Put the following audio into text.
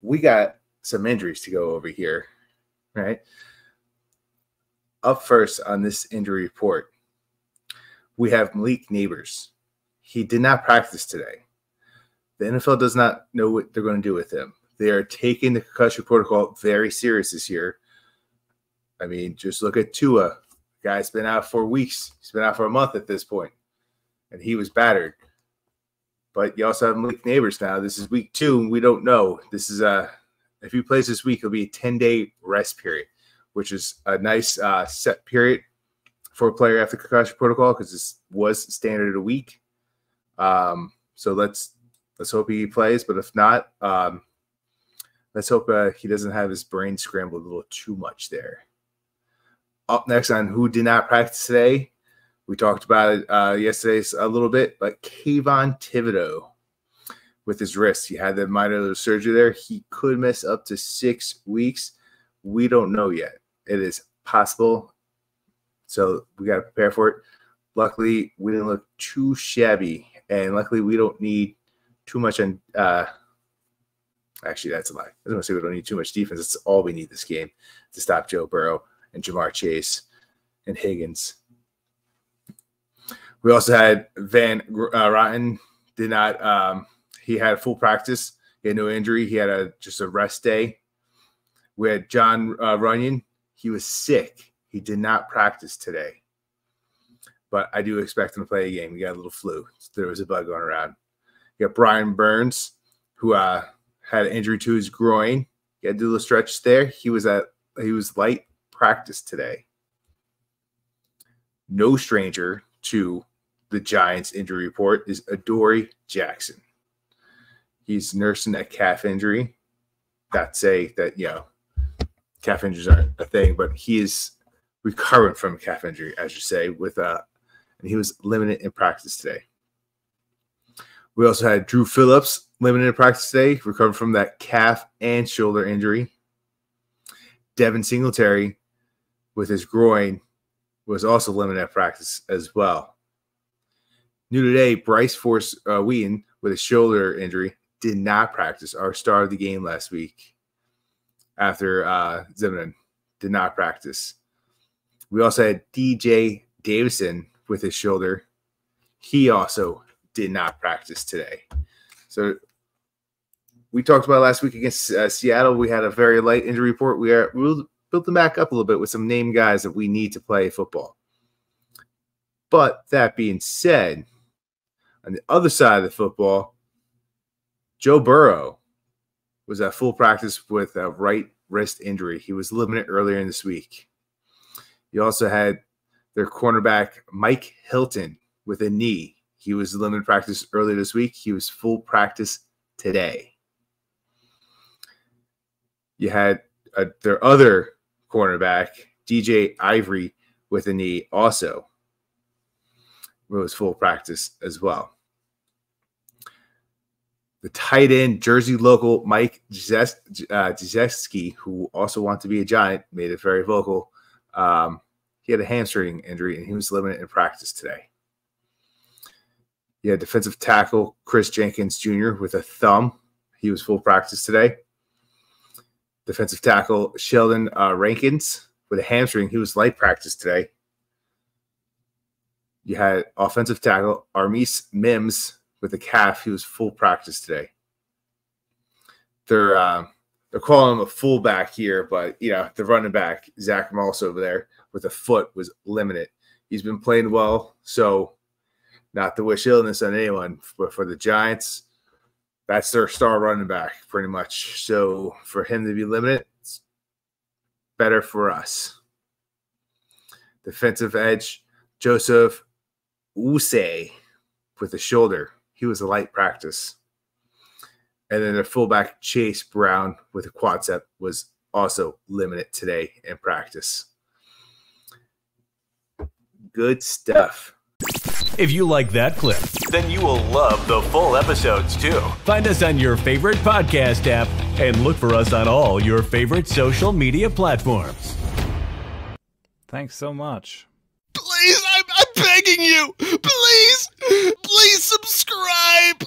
we got some injuries to go over here, right? Up first on this injury report, we have Malik Nabers. He did not practice today. The NFL does not know what they're going to do with him. They are taking the concussion protocol very serious this year. I mean, just look at Tua. The guy's been out for weeks. He's been out for a month at this point, and he was battered. But you also have Malik Nabers now. This is week 2, and we don't know. This is if he plays this week, it'll be a 10-day rest period, which is a nice set period for a player after concussion protocol because this was standard a week. So let's hope he plays. But if not, let's hope he doesn't have his brain scrambled a little too much there. Up next on who did not practice today, we talked about it yesterday a little bit, but Kayvon Thibodeau with his wrist. He had the minor surgery there. He could miss up to 6 weeks. We don't know yet. It is possible, so we got to prepare for it. Luckily, we didn't look too shabby, and luckily we don't need too much on actually, that's a lie. I was going to say we don't need too much defense. That's all we need this game to stop Joe Burrow and Jamar Chase and Higgins. We also had Van Rotten. Did not. He had full practice. He had no injury. He had just a rest day. We had John Runyon. He was sick. He did not practice today. But I do expect him to play a game. He got a little flu. So there was a bug going around. You got Brian Burns, who had an injury to his groin. He had to do a stretch there. He was light practice today. No stranger to the Giants injury report is Adoree Jackson. He's nursing a calf injury. Not say that, calf injuries aren't a thing, but he is recovering from a calf injury, as you say, and he was limited in practice today. We also had Drew Phillips limited in practice today, recovered from that calf and shoulder injury. Devin Singletary with his groin was also limited at practice as well. New today, Bryce Force Wheaton with a shoulder injury did not practice. Our star of the game last week after Zimmerman did not practice. We also had DJ Davison with his shoulder. He also did not practice today. So we talked about last week against Seattle. We had a very light injury report. We built them back up a little bit with some named guys that we need to play football. But that being said, on the other side of the football, Joe Burrow was at full practice with a right wrist injury. He was limited earlier in this week. You also had their cornerback, Mike Hilton, with a knee. He was limited practice earlier this week. He was full practice today. You had their other cornerback, DJ Ivory, with a knee also. It was full practice as well. The tight end, Jersey local Mike Dziecki, who also wants to be a Giant, made it very vocal. He had a hamstring injury, and he was limited in practice today. You had defensive tackle Chris Jenkins Jr. with a thumb. He was full practice today. Defensive tackle Sheldon Rankins with a hamstring. He was light practice today. You had offensive tackle Armis Mims with a calf. He was full practice today. They're calling him a fullback here, but the running back Zach Moss over there with a foot was limited. He's been playing well, so not to wish illness on anyone, but for the Giants, that's their star running back pretty much. So for him to be limited, it's better for us. Defensive edge Joseph Usay with the shoulder. He was a light practice. And then their fullback Chase Brown with a quadricep was also limited today in practice. Good stuff. If you like that clip, then you will love the full episodes too. Find us on your favorite podcast app and look for us on all your favorite social media platforms. Thanks so much. Please, I'm begging you. Please subscribe.